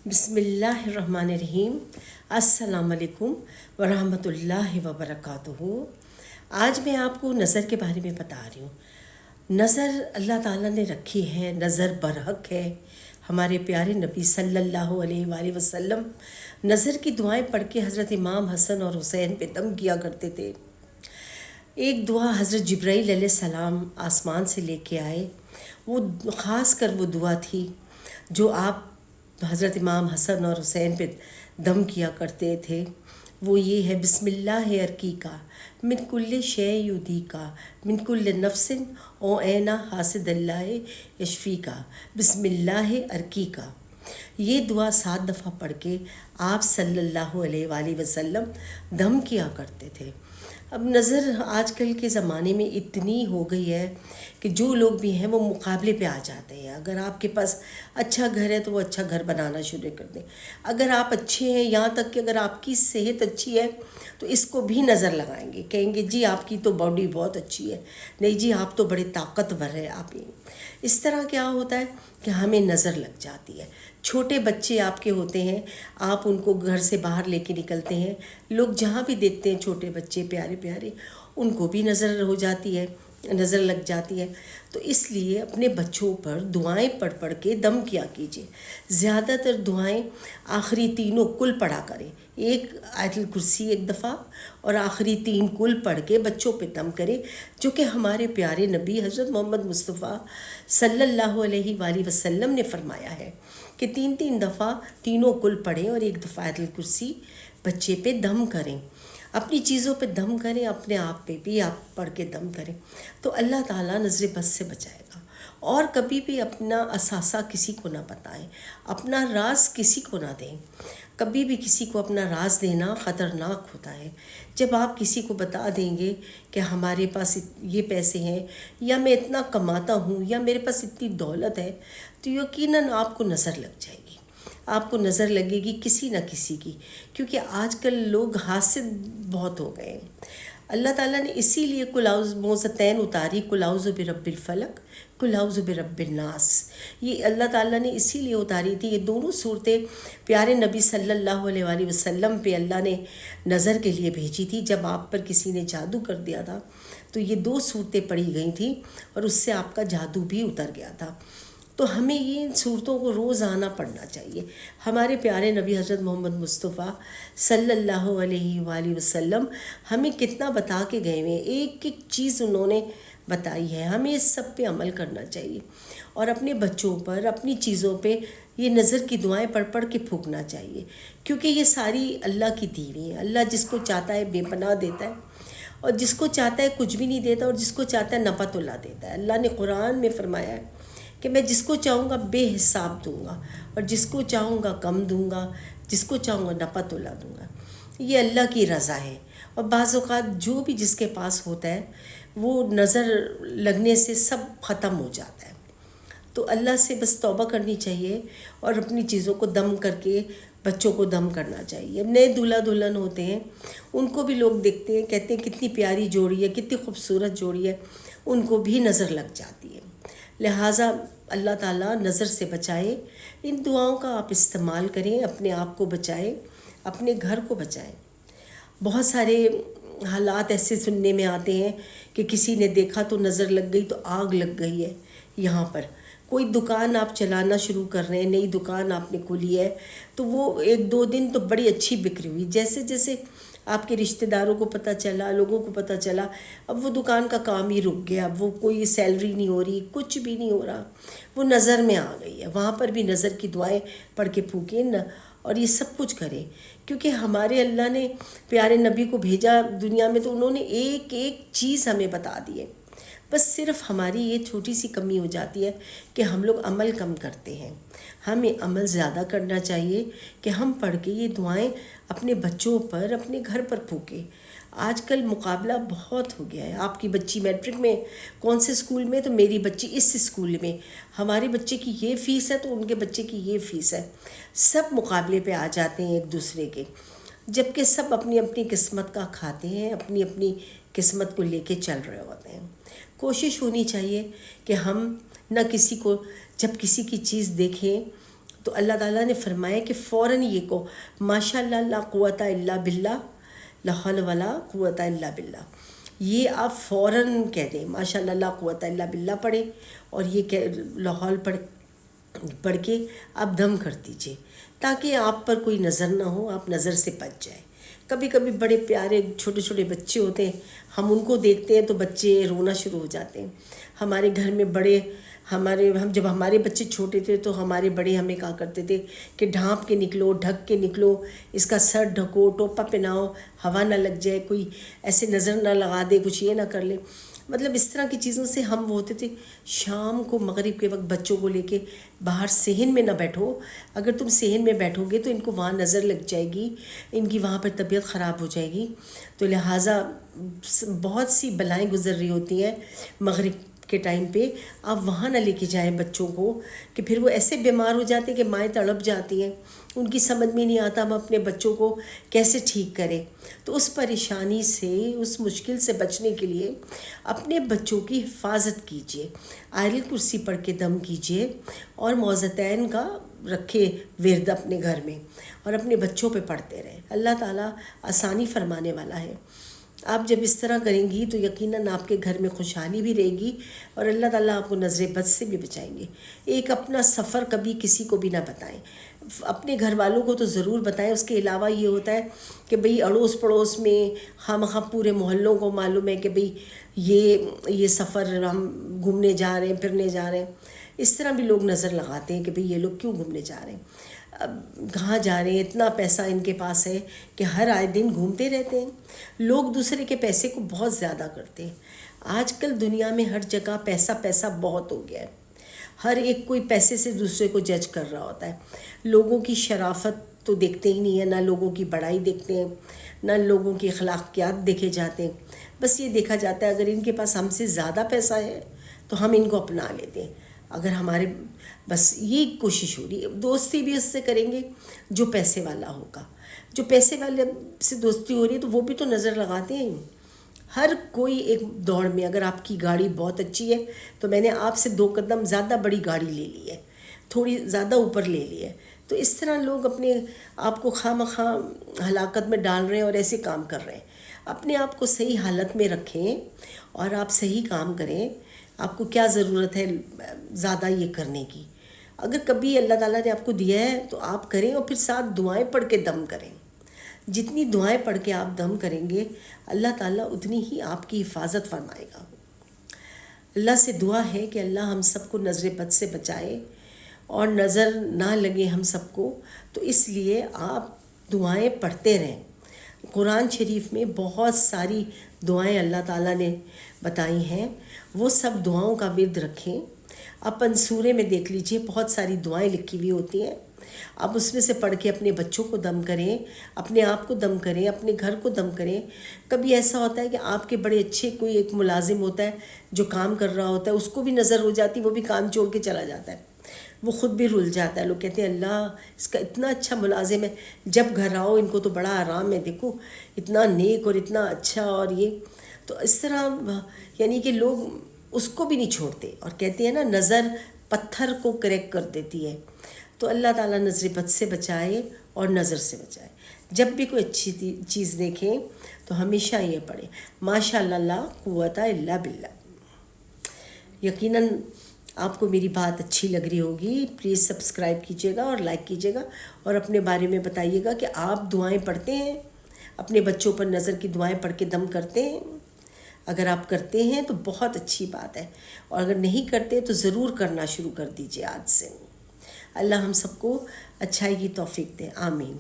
बिस्मिल्लाहिर्रहमानिर्रहीम। अस्सलाम वालेकुम वरहमतुल्लाहि वबरकातुहू। आज मैं आपको नज़र के बारे में बता रही हूँ। नज़र अल्लाह ताला ने रखी है, नज़र बरहक है। हमारे प्यारे नबी सल्लल्लाहु अलैहि वसल्लम नज़र की दुआएं पढ़ के हज़रत इमाम हसन और हुसैन पे दम किया करते थे। एक दुआ हज़रत जिब्राईल अलैहिस्सलाम आसमान से लेके आए। वो ख़ास कर वो दुआ थी जो आप हज़रत इमाम हसन और हुसैन पे दम किया करते थे। वो ये है, बिस्मिल्लाह अर्कीका मिन कुल्ल शै युदीका मिन कुल्ल नफ्सिन ओ ऐना हासिदल्लाह यशफ़ीका बिस्मिल्लाह अर्कीका। ये दुआ 7 दफ़ा पढ़ के आप सल्लल्लाहु अलैहि वसल्लम दम किया करते थे। अब नज़र आजकल के ज़माने में इतनी हो गई है कि जो लोग भी हैं वो मुकाबले पे आ जाते हैं। अगर आपके पास अच्छा घर है तो वो अच्छा घर बनाना शुरू कर दें। अगर आप अच्छे हैं, यहाँ तक कि अगर आपकी सेहत अच्छी है तो इसको भी नज़र लगाएंगे, कहेंगे जी आपकी तो बॉडी बहुत अच्छी है, नहीं जी आप तो बड़े ताकतवर है आप ही। इस तरह क्या होता है कि हमें नज़र लग जाती है। छोटे बच्चे आपके होते हैं, आप उनको घर से बाहर लेके निकलते हैं, लोग जहाँ भी देखते हैं छोटे बच्चे प्यारे प्यारे, उनको भी नज़र हो जाती है, नज़र लग जाती है। तो इसलिए अपने बच्चों पर दुआएं पढ़ पढ़ के दम किया कीजिए। ज़्यादातर दुआएं आखिरी तीनों कुल पढ़ा करें, एक आयतुल कुर्सी एक दफ़ा और आखिरी 3 कुल पढ़ के बच्चों पे दम करें, जो कि हमारे प्यारे नबी हज़रत मोहम्मद मुस्तफ़ा सल्लल्लाहु अलैहि वसल्लम ने फरमाया है कि 3-3 दफ़ा तीनों कुल पढ़ें और एक दफ़ा आयतुल कुर्सी बच्चे पे दम करें। अपनी चीज़ों पे दम करें, अपने आप पे भी आप पढ़ के दम करें तो अल्लाह ताला नज़र बद से बचाएगा। और कभी भी अपना असासा किसी को ना बताएं, अपना राज किसी को ना दें। कभी भी किसी को अपना राज देना ख़तरनाक होता है। जब आप किसी को बता देंगे कि हमारे पास ये पैसे हैं या मैं इतना कमाता हूँ या मेरे पास इतनी दौलत है, तो यकीनन आपको नज़र लग जाएगी। आपको नज़र लगेगी किसी न किसी की, क्योंकि आजकल लोग हासिद बहुत हो गए हैं। अल्लाह ताला ने इसीलिए मोज़तैन उतारी, कुल औज़ु बिरब्बिल फ़लक कुल औज़ु बिरब्बिन नास। ये अल्लाह ताला ने इसीलिए उतारी थी। ये दोनों सूरतें प्यारे नबी सल्लल्लाहु अलैहि वसल्लम पे अल्लाह ने नज़र के लिए भेजी थी। जब आप पर किसी ने जादू कर दिया था तो ये 2 सूरतें पढ़ी गई थी और उससे आपका जादू भी उतर गया था। तो हमें ये सूरतों को रोज़ाना पढ़ना चाहिए। हमारे प्यारे नबी हज़रत मोहम्मद मुस्तफ़ा सल्लल्लाहु अलैहि वसल्लम हमें कितना बता के गए हैं, एक एक चीज़ उन्होंने बताई है। हमें इस सब पे अमल करना चाहिए और अपने बच्चों पर, अपनी चीज़ों पे ये नज़र की दुआएं पढ़ पढ़ के फूंकना चाहिए, क्योंकि ये सारी अल्लाह की दी हुई है। अल्लाह जिसको चाहता है बेपनाह देता है और जिसको चाहता है कुछ भी नहीं देता और जिसको चाहता है नफ़अतुल्लाह देता है। अल्लाह ने कुरान में फरमाया है कि मैं जिसको चाहूँगा बेहिसाब दूंगा और जिसको चाहूँगा कम दूंगा, जिसको चाहूँगा नफ़अतुल्लाह दूंगा। ये अल्लाह की रज़ा है। और बाज़ औक़ात जो भी जिसके पास होता है वो नज़र लगने से सब ख़त्म हो जाता है। तो अल्लाह से बस तौबा करनी चाहिए और अपनी चीज़ों को दम करके बच्चों को दम करना चाहिए। नए दूल्हा दुल्हन होते हैं, उनको भी लोग देखते हैं, कहते हैं कितनी प्यारी जोड़ी है, कितनी खूबसूरत जोड़ी है, उनको भी नज़र लग जाती है। लिहाजा अल्लाह ताला नज़र से बचाए। इन दुआओं का आप इस्तेमाल करें, अपने आप को बचाएं, अपने घर को बचाएं। बहुत सारे हालात ऐसे सुनने में आते हैं कि किसी ने देखा तो नज़र लग गई तो आग लग गई है। यहाँ पर कोई दुकान आप चलाना शुरू कर रहे हैं, नई दुकान आपने खोली है, तो वो 1-2 दिन तो बड़ी अच्छी बिक्री हुई, जैसे जैसे आपके रिश्तेदारों को पता चला, लोगों को पता चला, अब वो दुकान का काम ही रुक गया। अब वो कोई सैलरी नहीं हो रही, कुछ भी नहीं हो रहा, वो नज़र में आ गई है। वहाँ पर भी नज़र की दुआएं पढ़ के फूकें न, और ये सब कुछ करें, क्योंकि हमारे अल्लाह ने प्यारे नबी को भेजा दुनिया में तो उन्होंने एक एक चीज़ हमें बता दी है। बस सिर्फ हमारी ये छोटी सी कमी हो जाती है कि हम लोग अमल कम करते हैं। हमें अमल ज़्यादा करना चाहिए कि हम पढ़ के ये दुआएं अपने बच्चों पर, अपने घर पर फूकें। आजकल मुकाबला बहुत हो गया है। आपकी बच्ची मैट्रिक में कौन से स्कूल में, तो मेरी बच्ची इस स्कूल में, हमारे बच्चे की ये फ़ीस है तो उनके बच्चे की ये फ़ीस है। सब मुकाबले पे आ जाते हैं एक दूसरे के, जबकि सब अपनी अपनी किस्मत का खाते हैं, अपनी अपनी किस्मत को लेके चल रहे होते हैं। कोशिश होनी चाहिए कि हम न किसी को, जब किसी की चीज़ देखें تو اللہ تعالیٰ نے فرمایا کہ فوراً یہ کو ماشاء اللہ لا قوت الا باللہ، لا حول ولا قوت الا باللہ، یہ آپ فوراً کہہ دیں، ماشاء اللہ لا قوت الا باللہ پڑھیں، اور یہ لا حول پڑھ کے آپ دم کر دیجئے، تاکہ آپ پر کوئی نظر نہ ہو، آپ نظر سے بچ جائیں۔ کبھی کبھی بڑے پیارے چھوٹے چھوٹے بچے ہوتے ہیں، ہم ان کو دیکھتے ہیں تو بچے رونا شروع ہو جاتے ہیں۔ ہمارے گھر میں بڑے جب ہمارے بچے چھوٹے تھے تو ہمارے بڑے ہمیں کہا کرتے تھے کہ ڈھانپ کے نکلو، ڈھک کے نکلو، اس کا سر ڈھکو، ٹوپا پہناؤ، ہوا نہ لگ جائے، کوئی ایسے نظر نہ لگا دے، کچھ یہ نہ کر لے۔ مطلب اس طرح کی چیزوں سے ہم وہ ہوتے تھے۔ شام کو مغرب کے وقت بچوں کو لے کے باہر صحن میں نہ بیٹھو، اگر تم صحن میں بیٹھو گے تو ان کو وہاں نظر لگ جائے گی، ان کی وہاں پر طبیعت خراب ہو جائے گی، تو لہٰذا بہت سی بلائیں گزر رہی ہوتی ہیں مغرب کے ٹائم پہ، آپ وہاں نہ لے کے جائیں بچوں کو، کہ پھر وہ ایسے بیمار ہو جاتے ہیں کہ مائیں تڑپ جاتی ہیں، ان کی سمجھ میں نہیں آتا ہم اپنے بچوں کو کیسے ٹھیک کریں۔ تو اس پریشانی سے، اس مشکل سے بچنے کے لیے اپنے بچوں کی حفاظت کیجیے، آیت الکرسی پڑھ کے دم کیجیے، اور معوذتین کا رکھے ورد اپنے گھر میں، اور اپنے بچوں پہ پڑھتے رہیں۔ اللہ تعالیٰ آسانی فرمانے والا ہے۔ آپ جب اس طرح کریں گی تو یقیناً آپ کے گھر میں خوشحالی بھی رہے گی، اور اللہ تعالیٰ آپ کو نظر بد سے بھی بچائیں گے۔ ایک اپنا سفر کبھی کسی کو بھی نہ بتائیں، اپنے گھر والوں کو تو ضرور بتائیں۔ اس کے علاوہ یہ ہوتا ہے کہ بھئی اڑوس پڑوس میں خواہ پورے محلوں کو معلوم ہے کہ بھئی یہ سفر ہم گھومنے جا رہے ہیں، پھرنے جا رہے ہیں۔ اس طرح بھی لوگ نظر لگاتے ہیں کہ بھئی یہ لوگ کیوں گھومنے جا رہے ہیں، اب کہاں جا رہے ہیں، اتنا پیسہ ان کے پاس ہے کہ ہر آئے دن گھومتے رہتے ہیں۔ لوگ دوسرے کے پیسے کو بہت زیادہ کرتے ہیں۔ آج کل دنیا میں ہر جگہ پیسہ پیسہ بہت ہو گیا ہے، ہر ایک کوئی پیسے سے دوسرے کو جج کر رہا ہوتا ہے۔ لوگوں کی شرافت تو دیکھتے ہی نہیں ہیں، نہ لوگوں کی بڑائی دیکھتے ہیں، نہ لوگوں کی اخلاقیات دیکھے جاتے ہیں۔ بس یہ دیکھا جاتا ہے اگر ان کے پاس ہم سے زیادہ پیسہ ہے تو ہم ان کو اپنا لیتے ہیں، اگر ہمارے بس یہ کوشش ہو رہی ہے۔ دوستی بھی اس سے کریں گے جو پیسے والا ہوگا، جو پیسے والے سے دوستی ہو رہی ہے تو وہ بھی تو نظر لگاتے ہیں۔ ہر کوئی ایک دوڑ میں، اگر آپ کی گاڑی بہت اچھی ہے تو میں نے آپ سے 2 قدم زیادہ بڑی گاڑی لے لی ہے، تھوڑی زیادہ اوپر لے لی ہے، تو اس طرح لوگ اپنے آپ کو خواہ مخواہ ہلاکت میں ڈال رہے ہیں اور ایسے کام کر رہے ہیں۔ اپنے آپ کو صحیح حالت میں رکھیں اور آپ صحیح کام کریں۔ آپ کو کیا ضرورت ہے زیادہ یہ کرنے کی؟ اگر کبھی اللہ تعالیٰ نے آپ کو دیا ہے تو آپ کریں، اور پھر ساتھ دعائیں پڑھ کے دم کریں۔ جتنی دعائیں پڑھ کے آپ دم کریں گے اللہ تعالیٰ اتنی ہی آپ کی حفاظت فرمائے گا۔ اللہ سے دعا ہے کہ اللہ ہم سب کو نظر بد سے بچائے اور نظر نہ لگے ہم سب کو، تو اس لیے آپ دعائیں پڑھتے رہیں۔ قرآن شریف میں بہت ساری دعائیں اللہ تعالیٰ نے بتائی ہیں، وہ سب دعاؤں کا ورد رکھیں۔ اپن سورے میں دیکھ لیجئے بہت ساری دعائیں لکھی ہوئی ہوتی ہیں، آپ اس میں سے پڑھ کے اپنے بچوں کو دم کریں، اپنے آپ کو دم کریں، اپنے گھر کو دم کریں۔ کبھی ایسا ہوتا ہے کہ آپ کے بڑے اچھے کوئی ایک ملازم ہوتا ہے جو کام کر رہا ہوتا ہے، اس کو بھی نظر ہو جاتی، وہ بھی کام چھوڑ کے چلا جاتا ہے، وہ خود بھی رل جاتا ہے۔ لوگ کہتے ہیں اللہ اس کا اتنا اچھا ملازم ہے، جب گھر آؤ ان کو تو بڑا آرام ہے، دیکھو اتنا نیک اور اتنا اچھا، اور یہ تو اس طرح یعنی کہ لوگ اس کو بھی نہیں چھوڑتے، اور کہتے ہیں نا نظر پتھر کو کریک کر دیتی ہے۔ تو اللہ تعالیٰ نظر بد سے بچائے اور نظر سے بچائے۔ جب بھی کوئی اچھی چیز دیکھیں تو ہمیشہ یہ پڑھیں ماشاء اللہ لا قوت الا باللہ۔ یقیناً آپ کو میری بات اچھی لگ رہی ہوگی، پلیز سبسکرائب کیجیے گا اور لائک کیجیے گا، اور اپنے بارے میں بتائیے گا کہ آپ دعائیں پڑھتے ہیں، اپنے بچوں پر نظر کی دعائیں پڑھ کے دم کرتے ہیں۔ اگر آپ کرتے ہیں تو بہت اچھی بات ہے، اور اگر نہیں کرتے تو ضرور کرنا شروع کر دیجیے آج سے۔ اللہ ہم سب کو اچھائی کی توفیق دے، آمین۔